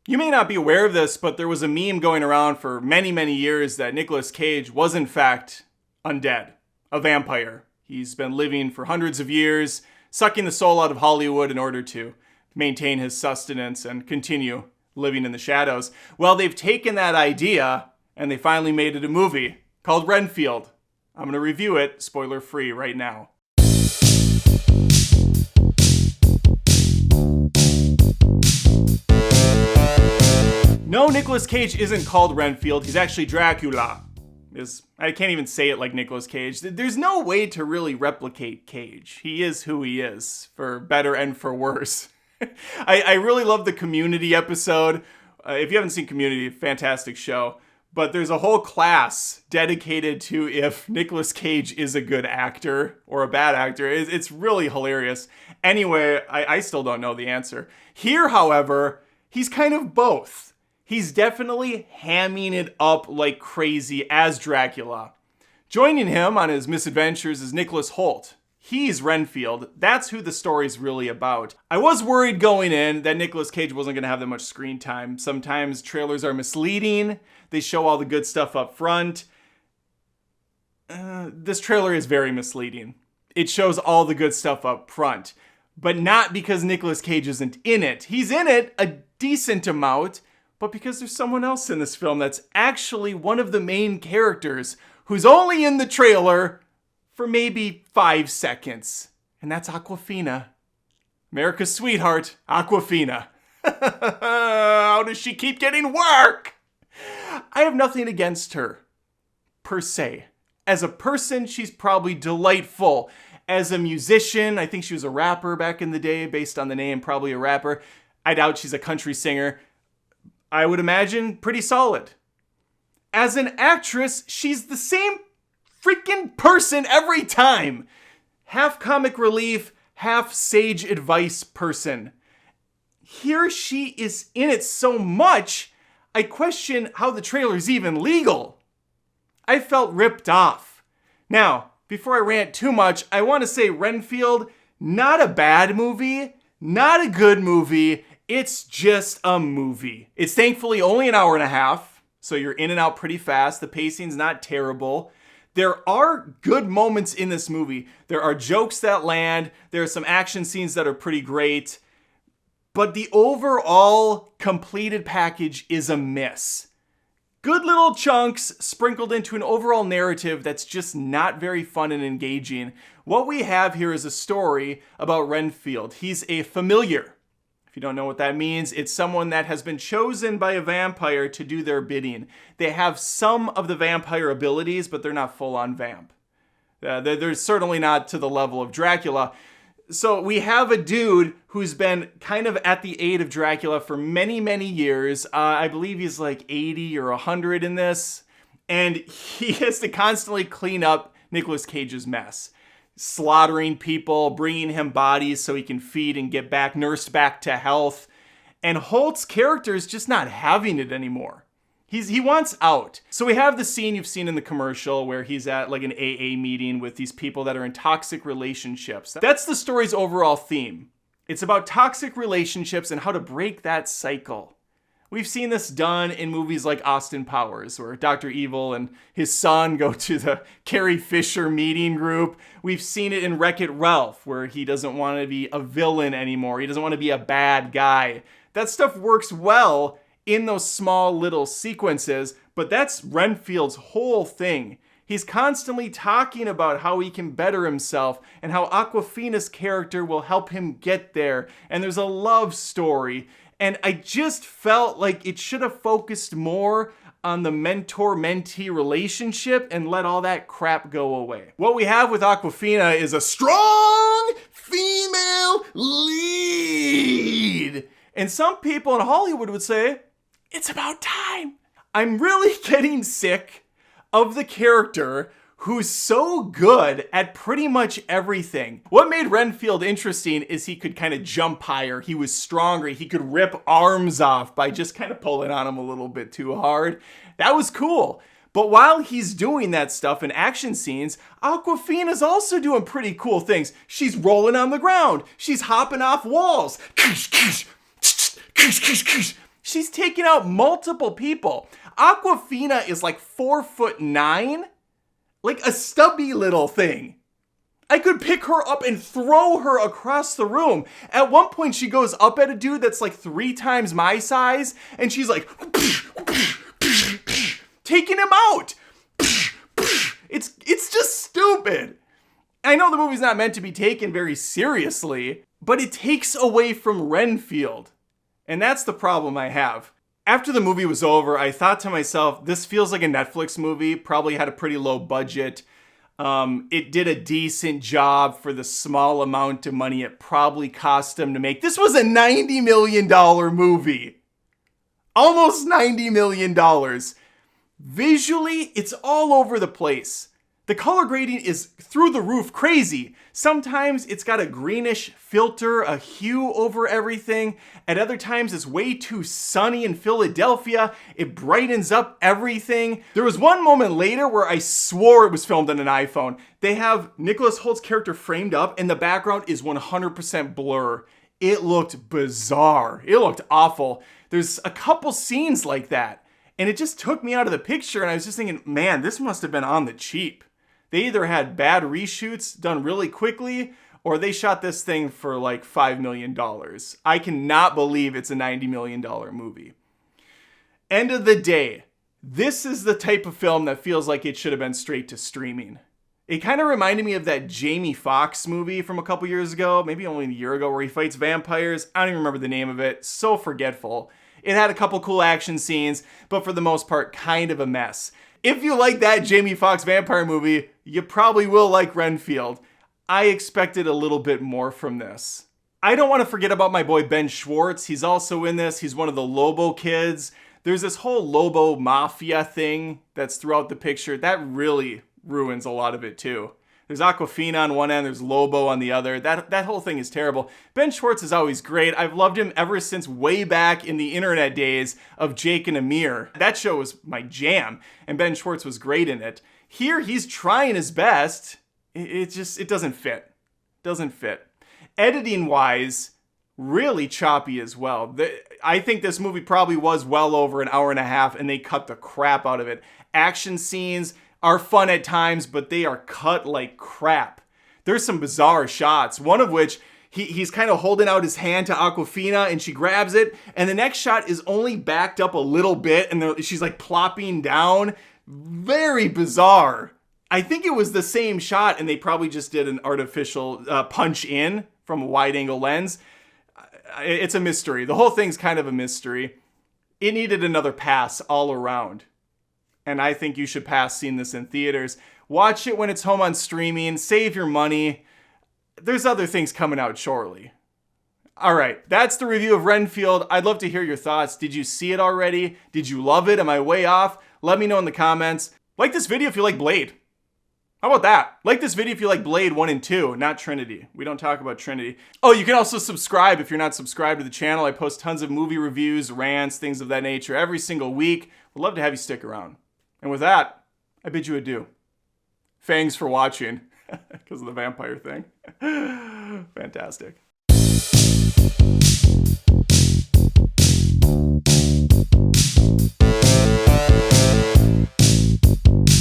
You may not be aware of this, but there was a meme going around for many, many years that Nicolas Cage was in fact undead, a vampire. He's been living for hundreds of years, sucking the soul out of Hollywood in order to maintain his sustenance and continue living in the shadows. Well, they've taken that idea and they finally made it a movie called Renfield. I'm going to review it, spoiler free, right now. No, Nicolas Cage isn't called Renfield. He's actually Dracula. I can't even say it like Nicolas Cage. There's no way to really replicate Cage. He is who he is, for better and for worse. I really love the Community episode. If you haven't seen Community, fantastic show. But there's a whole class dedicated to if Nicolas Cage is a good actor or a bad actor. It's really hilarious. Anyway, I still don't know the answer. Here, however, he's kind of both. He's definitely hamming it up like crazy as Dracula. Joining him on his misadventures is Nicolas Hoult. He's Renfield. That's who the story's really about. I was worried going in that Nicolas Cage wasn't going to have that much screen time. Sometimes trailers are misleading. They show all the good stuff up front. This trailer is very misleading. It shows all the good stuff up front. But not because Nicolas Cage isn't in it. He's in it a decent amount, but because there's someone else in this film that's actually one of the main characters who's only in the trailer for maybe 5 seconds. And that's Awkwafina. America's sweetheart, Awkwafina. How does she keep getting work? I have nothing against her, per se. As a person, she's probably delightful. As a musician, I think she was a rapper back in the day, based on the name, probably a rapper. I doubt she's a country singer. I would imagine pretty solid. As an actress, she's the same freaking person every time. Half comic relief, half sage advice person. Here she is in it so much, I question how the trailer's even legal. I felt ripped off. Now, before I rant too much, I want to say Renfield, not a bad movie, not a good movie. It's just a movie. It's thankfully only an hour and a half, so you're in and out pretty fast. The pacing's not terrible. There are good moments in this movie. There are jokes that land. There are some action scenes that are pretty great. But the overall completed package is a miss. Good little chunks sprinkled into an overall narrative that's just not very fun and engaging. What we have here is a story about Renfield. He's a familiar. If you don't know what that means, it's someone that has been chosen by a vampire to do their bidding. They have some of the vampire abilities, but they're not full-on vamp. They're certainly not to the level of Dracula. So we have a dude who's been kind of at the aid of Dracula for many, many years. I believe he's like 80 or 100 in this. And he has to constantly clean up Nicolas Cage's mess. Slaughtering people, bringing him bodies so he can feed and get back, nursed back to health. And Hoult's character is just not having it anymore. He wants out. So we have the scene you've seen in the commercial where he's at like an AA meeting with these people that are in toxic relationships. That's the story's overall theme. It's about toxic relationships and how to break that cycle. We've seen this done in movies like Austin Powers, where Dr. Evil and his son go to the Carrie Fisher meeting group. We've seen it in Wreck-It Ralph, where he doesn't want to be a villain anymore. He doesn't want to be a bad guy. That stuff works well in those small little sequences, but that's Renfield's whole thing. He's constantly talking about how he can better himself and how Awkwafina's character will help him get there. And there's a love story. And I just felt like it should have focused more on the mentor-mentee relationship and let all that crap go away. What we have with Awkwafina is a strong female lead. And some people in Hollywood would say, it's about time. I'm really getting sick of the character who's so good at pretty much everything. What made Renfield interesting is he could kind of jump higher. He was stronger. He could rip arms off by just kind of pulling on him a little bit too hard. That was cool. But while he's doing that stuff in action scenes, Awkwafina's also doing pretty cool things. She's rolling on the ground. She's hopping off walls. She's taking out multiple people. Awkwafina is like 4'9", like a stubby little thing. I could pick her up and throw her across the room. At one point, she goes up at a dude that's like 3 times my size, and she's like, taking him out. It's just stupid. I know the movie's not meant to be taken very seriously, but it takes away from Renfield. And that's the problem I have. After the movie was over, I thought to myself, this feels like a Netflix movie, probably had a pretty low budget. It did a decent job for the small amount of money it probably cost them to make. This was a $90 million movie. Almost $90 million. Visually, it's all over the place. The color grading is through the roof crazy. Sometimes it's got a greenish filter, a hue over everything. At other times it's way too sunny in Philadelphia. It brightens up everything. There was one moment later where I swore it was filmed on an iPhone. They have Nicolas Hoult's character framed up and the background is 100% blur. It looked bizarre. It looked awful. There's a couple scenes like that. And it just took me out of the picture and I was just thinking, man, this must have been on the cheap. They either had bad reshoots done really quickly, or they shot this thing for like $5 million. I cannot believe it's a $90 million movie. End of the day, this is the type of film that feels like it should have been straight to streaming. It kind of reminded me of that Jamie Foxx movie from a couple years ago, maybe only a year ago, where he fights vampires. I don't even remember the name of it. So forgetful. It had a couple cool action scenes, but for the most part, kind of a mess. If you like that Jamie Foxx vampire movie, you probably will like Renfield. I expected a little bit more from this. I don't want to forget about my boy Ben Schwartz. He's also in this. He's one of the Lobo kids. There's this whole Lobo mafia thing that's throughout the picture. That really ruins a lot of it too. There's Awkwafina on one end, there's Lobo on the other. That whole thing is terrible. Ben Schwartz is always great. I've loved him ever since way back in the internet days of Jake and Amir. That show was my jam, and Ben Schwartz was great in it. Here, he's trying his best. It doesn't fit. Doesn't fit. Editing-wise, really choppy as well. I think this movie probably was well over an hour and a half, and they cut the crap out of it. Action scenes are fun at times, but they are cut like crap. There's some bizarre shots, one of which he's kind of holding out his hand to Awkwafina and she grabs it, and the next shot is only backed up a little bit and she's like plopping down. Very bizarre. I think it was the same shot and they probably just did an artificial punch in from a wide angle lens. It's a mystery. The whole thing's kind of a mystery. It needed another pass all around. And I think you should pass seeing this in theaters. Watch it when it's home on streaming. Save your money. There's other things coming out shortly. All right, that's the review of Renfield. I'd love to hear your thoughts. Did you see it already? Did you love it? Am I way off? Let me know in the comments. Like this video if you like Blade. How about that? Like this video if you like Blade 1 and 2, not Trinity. We don't talk about Trinity. Oh, you can also subscribe if you're not subscribed to the channel. I post tons of movie reviews, rants, things of that nature every single week. Would love to have you stick around. And with that, I bid you adieu. Thanks for watching, because of the vampire thing. Fantastic.